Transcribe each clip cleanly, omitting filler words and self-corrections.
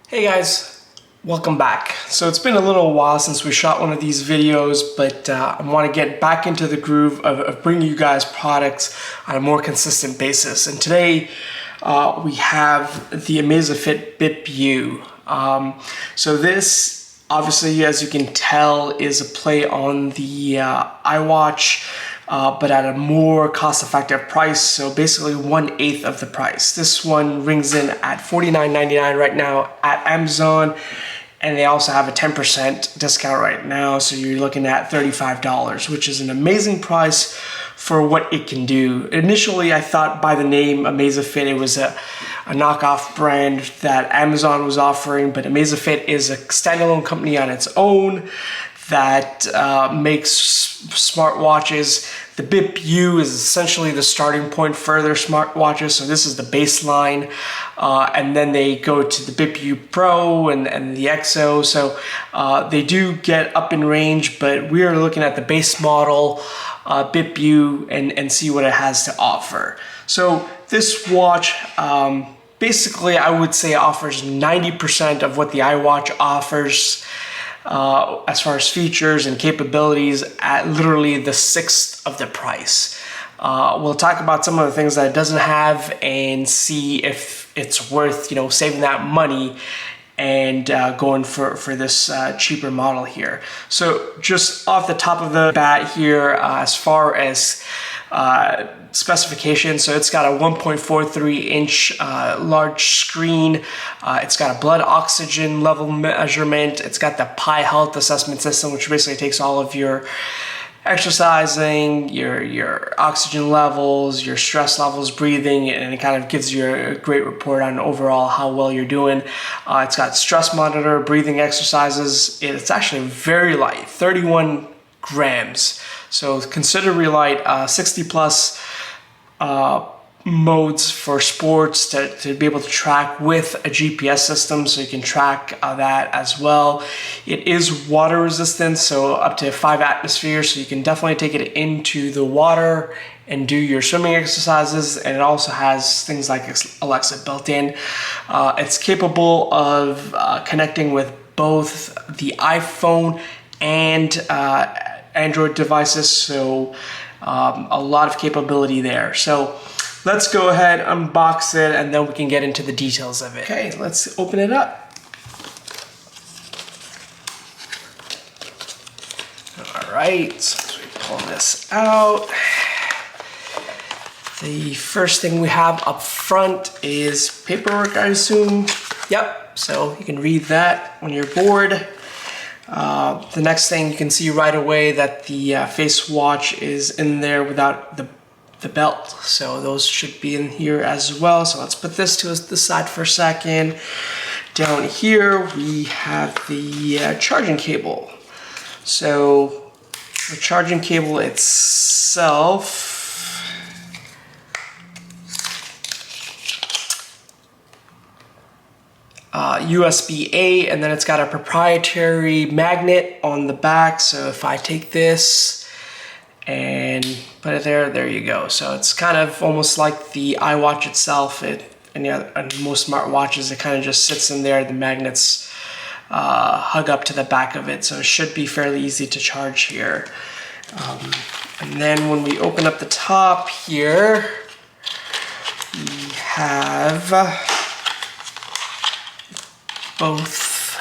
Hey guys, welcome back. So it's been a little while since we shot one of these videos, but I want to get back into the groove of bringing you guys products on a more consistent basis. And today we have the Amazafit Bip U. So this, obviously, as you can tell, is a play on the iWatch, but at a more cost-effective price. So basically 1/8 of the price. This one rings in at $49.99 right now at Amazon, and they also have a 10% discount right now. So you're looking at $35, which is an amazing price for what it can do. Initially, I thought by the name Amazafit, it was a knockoff brand that Amazon was offering, but Amazafit is a standalone company on its own that makes smartwatches. The Bip U is essentially the starting point for their smartwatches. So this is the baseline, and then they go to the Bip U Pro and the XO. So they do get up in range, but we are looking at the base model Bip U and see what it has to offer. So this watch basically, I would say, offers 90% of what the iWatch offers as far as features and capabilities at literally the 1/6 of the price. We'll talk about some of the things that it doesn't have and see if it's worth, saving that money and going for this cheaper model here. So just off the top of the bat here, as far as specifications, so it's got a 1.43 inch large screen. It's got a blood oxygen level measurement. It's got the Pi Health assessment system, which basically takes all of your exercising, your oxygen levels, your stress levels, breathing, and it kind of gives you a great report on overall how well you're doing. It's got stress monitor, breathing exercises. It's actually very light, 31 grams. So considerably light, 60 plus modes for sports to be able to track with a GPS system, so you can track that as well. It is water resistant, so up to 5 atmospheres, so you can definitely take it into the water and do your swimming exercises. And it also has things like Alexa built in. It's capable of connecting with both the iPhone and Android devices, so a lot of capability there. So let's go ahead, unbox it, and then we can get into the details of it. Okay, let's open it up. All right, so we pull this out. The first thing we have up front is paperwork, I assume. Yep, so you can read that when you're bored. The next thing, you can see right away that the face watch is in there without the belt, so those should be in here as well. So let's put this to the side for a second. Down here we have the charging cable. So the charging cable itself, USB-A, and then it's got a proprietary magnet on the back. So if I take this and put it there you go. So it's kind of almost like the iWatch itself. And most smartwatches, it kind of just sits in there. The magnets hug up to the back of it, so it should be fairly easy to charge here. And then when we open up the top here, we have both,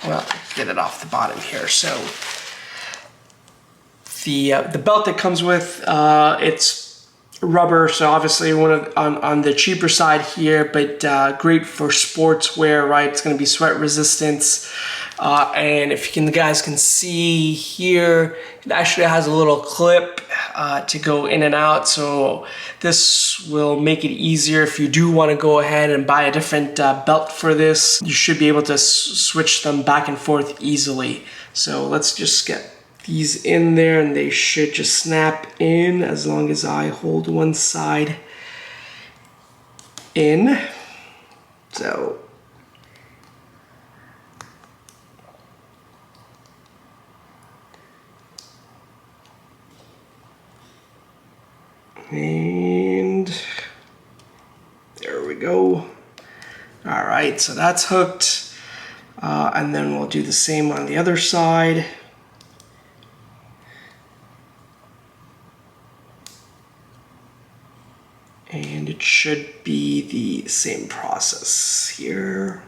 well, get it off the bottom here. So the belt that comes with, it's rubber, so obviously on the cheaper side here, but great for sportswear, right? It's going to be sweat resistance. And if you guys can see here, it actually has a little clip to go in and out. So this will make it easier if you do want to go ahead and buy a different belt for this. You should be able to switch them back and forth easily. So let's just get these in there, and they should just snap in as long as I hold one side in. So and there we go. All right. right, so that's hooked. And then we'll do the same on the other side. And it should be the same process here.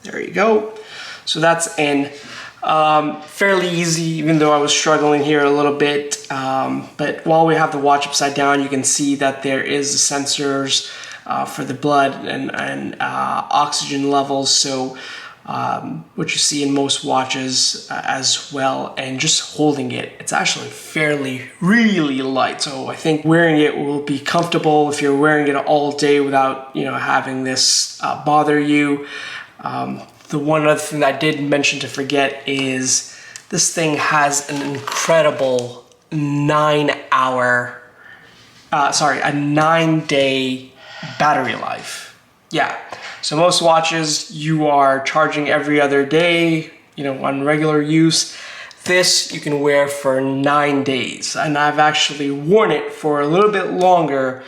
There you go. So that's in. Fairly easy, even though I was struggling here a little bit. But while we have the watch upside down, you can see that there is the sensors for the blood and oxygen levels. So what you see in most watches as well, and just holding it, it's actually really light. So I think wearing it will be comfortable if you're wearing it all day without, you know, having this bother you. The one other thing that I did mention to forget is this thing has an incredible 9-day battery life. Yeah. So most watches you are charging every other day, you know, on regular use. This you can wear for 9 days, and I've actually worn it for a little bit longer.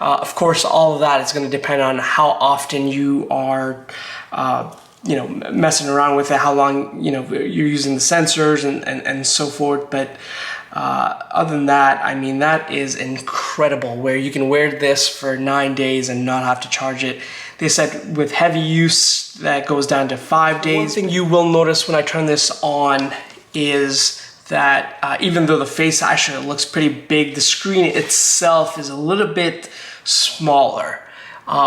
Of course, all of that is going to depend on how often you are, you know, messing around with it, how long, you know, you're using the sensors and so forth. But other than that, I mean, that is incredible, where you can wear this for 9 days and not have to charge it. They said with heavy use that goes down to 5 days. One thing you will notice when I turn this on is that even though the face actually looks pretty big, the screen itself is a little bit smaller,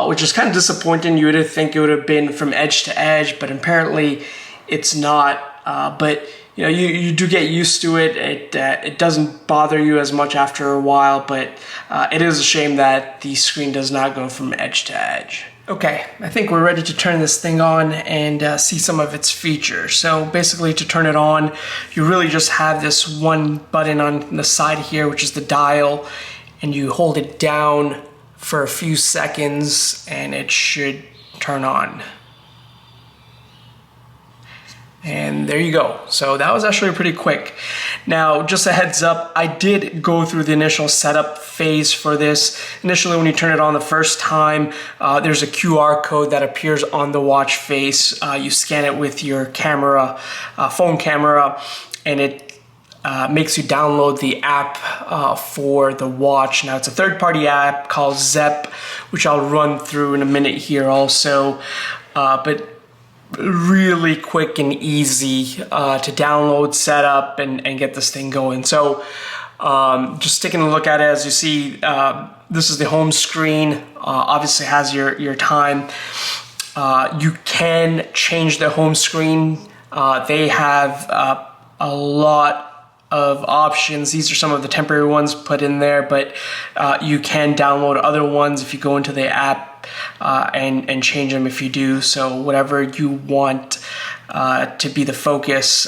which is kind of disappointing. You would think it would have been from edge to edge, but apparently it's not. But you know, you do get used to it. It doesn't bother you as much after a while, but it is a shame that the screen does not go from edge to edge. Okay, I think we're ready to turn this thing on and see some of its features. So basically, to turn it on, you really just have this one button on the side here, which is the dial, and you hold it down for a few seconds and it should turn on. And there you go. So that was actually pretty quick. Now, just a heads up, I did go through the initial setup phase for this. Initially, when you turn it on the first time, there's a QR code that appears on the watch face. You scan it with your camera, phone camera, and it makes you download the app for the watch. Now, it's a third-party app called Zepp, which I'll run through in a minute here also. But really quick and easy to download, set up, and get this thing going. So just taking a look at it, as you see, this is the home screen. Obviously has your time. You can change the home screen. They have a lot of options. These are some of the temporary ones put in there, but you can download other ones if you go into the app and change them if you do. So whatever you want to be the focus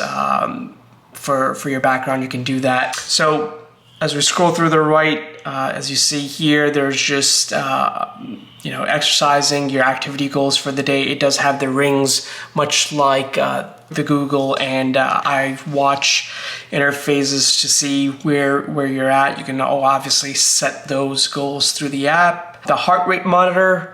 for your background, you can do that. So as we scroll through the right, as you see here, there's just you know, exercising, your activity goals for the day. It does have the rings, much like the Google and iWatch interfaces to see where you're at. You can obviously set those goals through the app. The heart rate monitor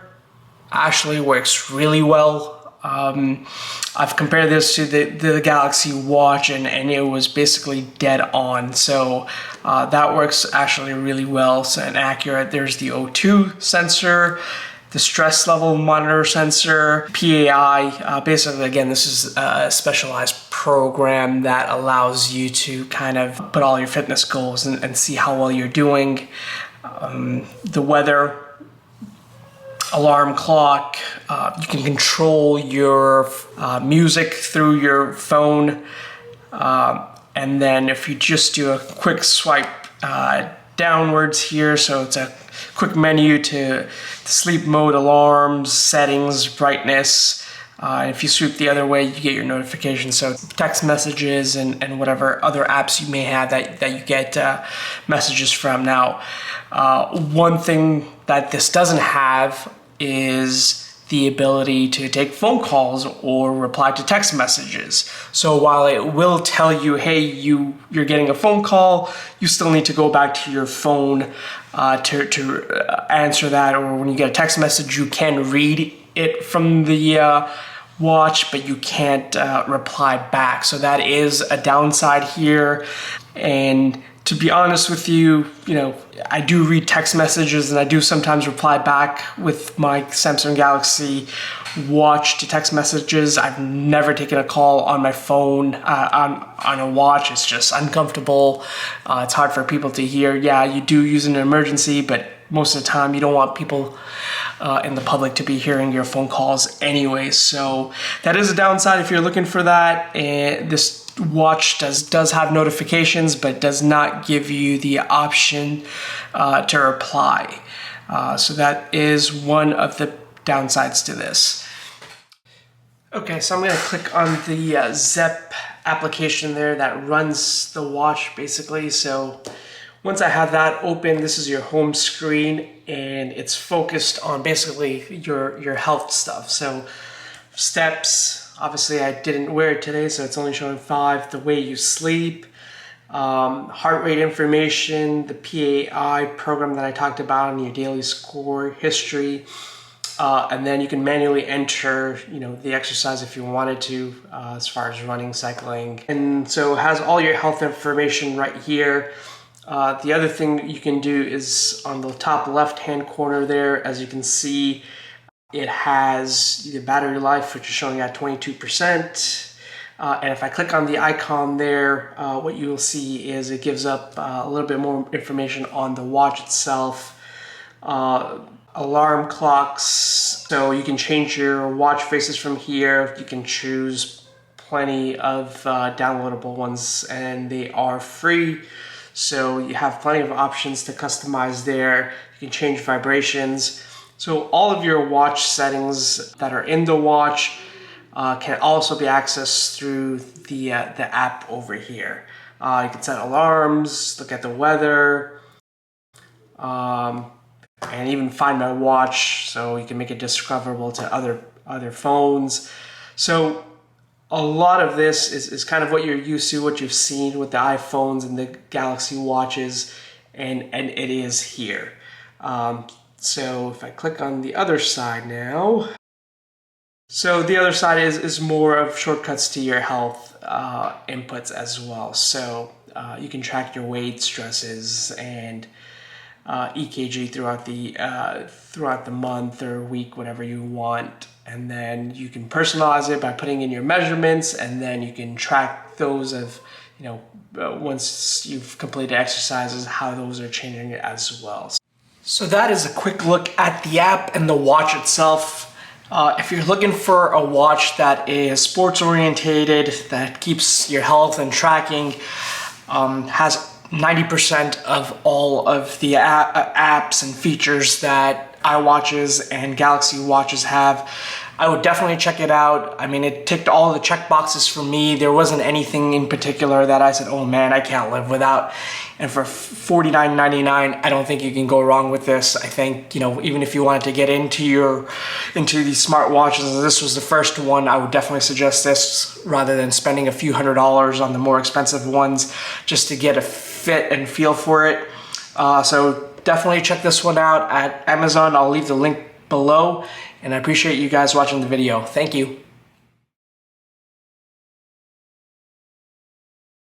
actually works really well. I've compared this to the Galaxy Watch, and it was basically dead on. So that works actually really well and accurate. There's the O2 sensor, the stress level monitor sensor, PAI. Basically, again, this is a specialized program that allows you to kind of put all your fitness goals and see how well you're doing. The weather, alarm clock, you can control your music through your phone, and then if you just do a quick swipe downwards here, so it's a quick menu to sleep mode, alarms, settings, brightness. If you sweep the other way, you get your notifications, so text messages and whatever other apps you may have that you get messages from. Now, one thing that this doesn't have is the ability to take phone calls or reply to text messages. So while it will tell you, hey, you're getting a phone call, you still need to go back to your phone to answer that. Or when you get a text message, you can read it from the watch, but you can't reply back. So that is a downside here. And to be honest with you, I do read text messages and I do sometimes reply back with my Samsung Galaxy Watch to text messages. I've never taken a call on my phone on a watch. It's just uncomfortable. It's hard for people to hear. Yeah, you do use an emergency, but most of the time you don't want people in the public to be hearing your phone calls anyway. So that is a downside if you're looking for that. And this watch does have notifications, but does not give you the option to reply. So that is one of the downsides to this. Okay, so I'm going to click on the Zep application there that runs the watch basically. So once I have that open, this is your home screen and it's focused on basically your health stuff. So steps, obviously I didn't wear it today, so it's only showing 5. The way you sleep, heart rate information, the PAI program that I talked about, and your daily score, history, and then you can manually enter, the exercise if you wanted to, as far as running, cycling. And so it has all your health information right here. The other thing you can do is on the top left-hand corner there, as you can see, it has the battery life, which is showing at 22%. And if I click on the icon there, what you will see is it gives up a little bit more information on the watch itself. Alarm clocks, so you can change your watch faces from here. You can choose plenty of downloadable ones, and they are free. So you have plenty of options to customize there. You can change vibrations. So all of your watch settings that are in the watch can also be accessed through the app over here. You can set alarms, look at the weather, and even find my watch, so you can make it discoverable to other phones. So a lot of this is kind of what you're used to, what you've seen with the iPhones and the Galaxy Watches, and it is here. So if I click on the other side now, so the other side is more of shortcuts to your health inputs as well. So you can track your weight, stresses, and EKG throughout the month or week, whatever you want. And then you can personalize it by putting in your measurements, and then you can track those of, once you've completed exercises, how those are changing as well. So that is a quick look at the app and the watch itself. If you're looking for a watch that is sports orientated, that keeps your health and tracking, has 90% of all of the apps and features that iWatches and Galaxy Watches have, I would definitely check it out. I mean, it ticked all the check boxes for me. There wasn't anything in particular that I said, oh man, I can't live without. And for $49.99, I don't think you can go wrong with this. I think, even if you wanted to get into these smart watches, and this was the first one, I would definitely suggest this rather than spending a few $100s on the more expensive ones just to get a fit and feel for it. So definitely check this one out at Amazon. I'll leave the link below, and I appreciate you guys watching the video. Thank you.